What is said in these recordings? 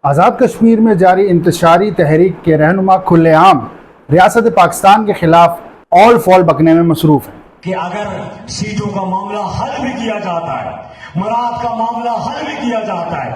आज़ाद कश्मीर में जारी इंतशारी तहरीक के रहनुमा खुलेआम रियासत पाकिस्तान के खिलाफ ऑल फॉल बकने में मसरूफ़ हैं कि अगर सीटों का मामला हल भी किया जाता है, मुराद का मामला हल भी किया जाता है,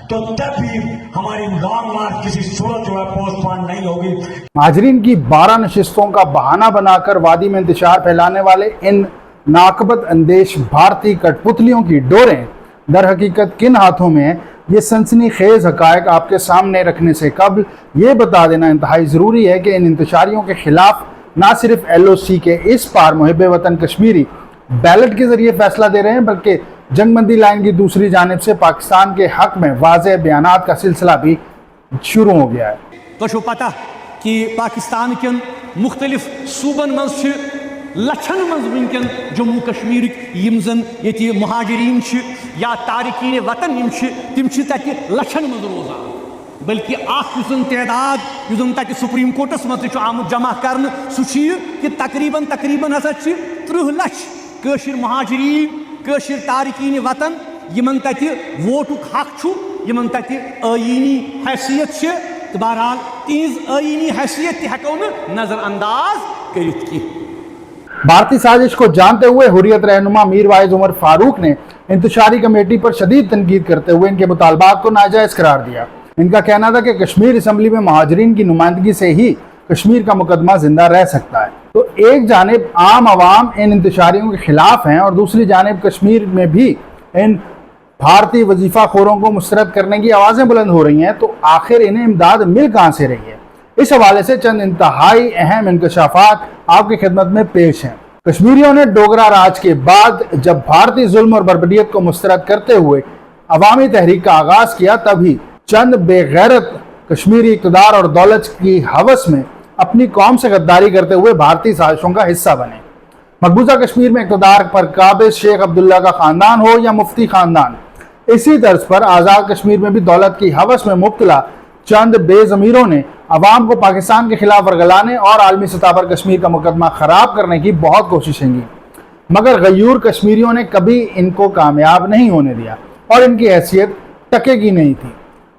तो तब भी हमारी लॉन्ग मार्च किसी सूरत जो है पोस्टपोन नहीं होगी। महाजरीन की 12 नशिस्तों का बहाना बनाकर वादी में इंतशार फैलाने वाले इन नाकबत अंदेश भारतीय कठपुतलियों की डोरें दर हकीकत किन हाथों में है, ये सनसनी खेज हकायक आपके सामने रखने से कबल ये बता देना इंतहाई ज़रूरी है कि इन इंतशारियों के खिलाफ ना सिर्फ LOC के इस पार मुहिब्बे वतन कश्मीरी बैलेट के ज़रिए फैसला दे रहे हैं, बल्कि जंगबंदी लाइन की दूसरी जानिब से पाकिस्तान के हक में वाज़ेह बयानात का सिलसिला भी शुरू हो गया है। तो पता कि पाकिस्तान के मुख्तलिफ सूबन मज लक्षन मज वनकन जम्मू कश्मीर यम जन ये मुहाजिरीन या तारिकीन वतन तिम लक्षन मज रोजान, बल्कि तदाद तक सुप्रीम कोर्टस मज आमुत जमा कर कि तकरीबन हसा 30 लक्ष कशिर मुहाजिरीन कशिर तारिकीन वतन यमन तक वोटुक हक यमन तक आईनी हैसियत तो बहरहाल तीज आईनी हैसियत हेको नजर अंदाज कर। भारतीय साजिश को जानते हुए हुर्रियत रहनुमा मीर वाइज उमर फारूक ने इंतशारी कमेटी पर शदीद तनकीद करते हुए इनके मुतालबात को नाजायज़ करार दिया। इनका कहना था कि कश्मीर असम्बली में महाजरीन की नुमाइंदगी से ही कश्मीर का मुकदमा जिंदा रह सकता है। तो एक जानिब आम आवाम इन इंतशारियों के खिलाफ हैं और दूसरी जानिब कश्मीर में भी इन भारतीय वजीफा खोरों को मुस्तरद करने की आवाज़ें बुलंद हो रही हैं, तो आखिर इन्हें इमदाद मिल कहाँ से रही है? इस हवाले से चंद इंतहाई अहम इंकशाफात आपकी खिदमत में पेश हैं। कश्मीरियों ने डोगरा राज के बाद जब भारतीय जुल्म और बर्बरियत को मुस्तरद करते हुए अवामी तहरीक का आगाज किया, तभी चंद बेगैरत कश्मीरी इक़्तिदार और दौलत की हवस में अपनी कौम से गद्दारी करते हुए भारतीय साजिशों का हिस्सा बने। मकबूजा कश्मीर में इक़्तिदार पर काबिज शेख अब्दुल्ला का ख़ानदान हो या मुफ्ती ख़ानदान, इसी तर्ज पर आज़ाद कश्मीर में भी दौलत की हवस में मुब्तला चंद बेज़मीरों ने अवाम को पाकिस्तान के खिलाफ वर्गलाने और आलमी सतह पर कश्मीर का मुकदमा ख़राब करने की बहुत कोशिशें की, मगर गयूर कश्मीरियों ने कभी इनको कामयाब नहीं होने दिया और इनकी हैसियत टके की नहीं थी।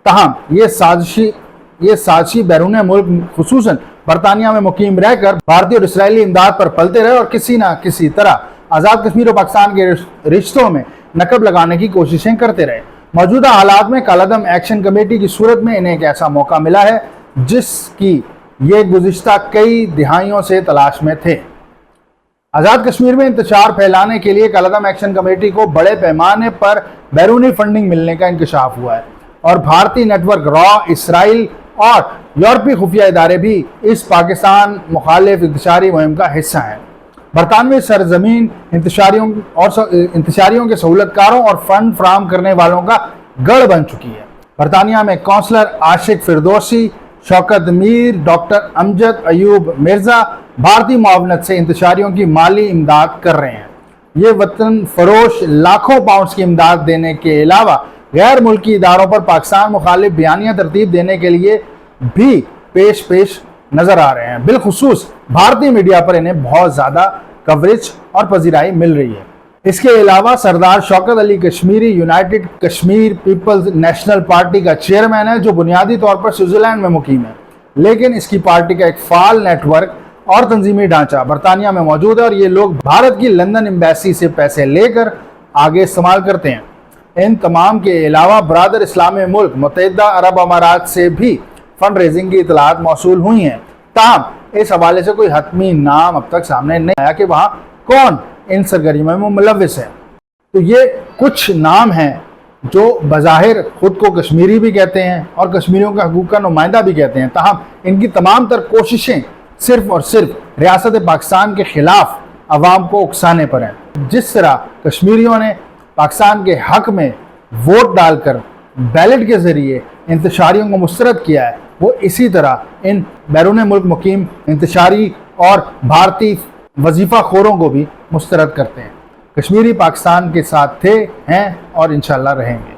तहम ये साजिशी बैरून मुल्क खुसूसन बरतानिया में मुकीम रहकर भारतीय और इसराइली इमदाद पर पलते रहे और किसी न किसी तरह आज़ाद कश्मीर और पाकिस्तान के रिश्तों में नकब लगाने की कोशिशें करते रहे। मौजूदा हालात में कालादम एक्शन कमेटी की सूरत में इन्हें एक ऐसा मौका मिला है जिसकी ये गुज़िश्ता कई दिहाइयों से तलाश में थे। आज़ाद कश्मीर में इंतशार फैलाने के लिए कालादम एक्शन कमेटी को बड़े पैमाने पर बैरूनी फंडिंग मिलने का इंकशाफ हुआ है और भारतीय नेटवर्क रॉ, इसराइल और यूरोपीय खुफिया इदारे भी इस पाकिस्तान मुखालिफ इंतशारी मुहिम का हिस्सा हैं। बरतानवी सरजमीन इंतशारियों के सहूलतकारों और फंड फराहम करने वालों का गढ़ बन चुकी है। बरतानिया में कौंसलर आशिक फिरदौसी, शौकत मीर, डॉक्टर अमजद अयूब मिर्ज़ा भारतीय मुआवनत से इंतशारियों की माली इमदाद कर रहे हैं। ये वतन फरोश लाखों पाउंड्स की इमदाद देने के अलावा गैर मुल्की इदारों पर पाकिस्तान मुखालिफ बयानिया तरतीब देने के लिए भी पेश नजर आ रहे हैं। बिलखुसूस भारतीय मीडिया पर इन्हें बहुत ज़्यादा कवरेज और पजीराई मिल रही है। इसके अलावा सरदार शौकत अली कश्मीरी यूनाइटेड कश्मीर पीपल्स नेशनल पार्टी का चेयरमैन है, जो बुनियादी तौर पर स्विट्ज़रलैंड में मुकीम है, लेकिन इसकी पार्टी का एक फाल नेटवर्क और तंजीमी ढांचा बरतानिया में मौजूद है और ये लोग भारत की लंदन एम्बेसी से पैसे लेकर आगे इस्तेमाल करते हैं। इन तमाम के अलावा बरादर इस्लामी मुल्क मुत्तहिदा अरब अमारात से भी फंड रेजिंग की इतलात मौसूल हुई हैं। ताहम इस हवाले से कोई हतमी नाम अब तक सामने नहीं आया कि वहाँ कौन इन सरगर्मियों में मुलव्विस है। तो ये कुछ नाम हैं जो बज़ाहिर खुद को कश्मीरी भी कहते हैं और कश्मीरियों के हकूक़ का नुमाइंदा भी कहते हैं, ताहम इनकी तमाम तर कोशिशें सिर्फ और सिर्फ रियासत पाकिस्तान के खिलाफ अवाम को उकसाने पर हैं। जिस तरह कश्मीरियों ने पाकिस्तान के हक में वोट डालकर बैलेट के ज़रिए इंतशारियों को मुस्तरद किया है, वो इसी तरह इन बैरून मुल्क मुकीम इंतशारी और भारतीय वजीफ़ा खोरों को भी मुस्तरद करते हैं। कश्मीरी पाकिस्तान के साथ थे, हैं और इंशाअल्लाह रहेंगे।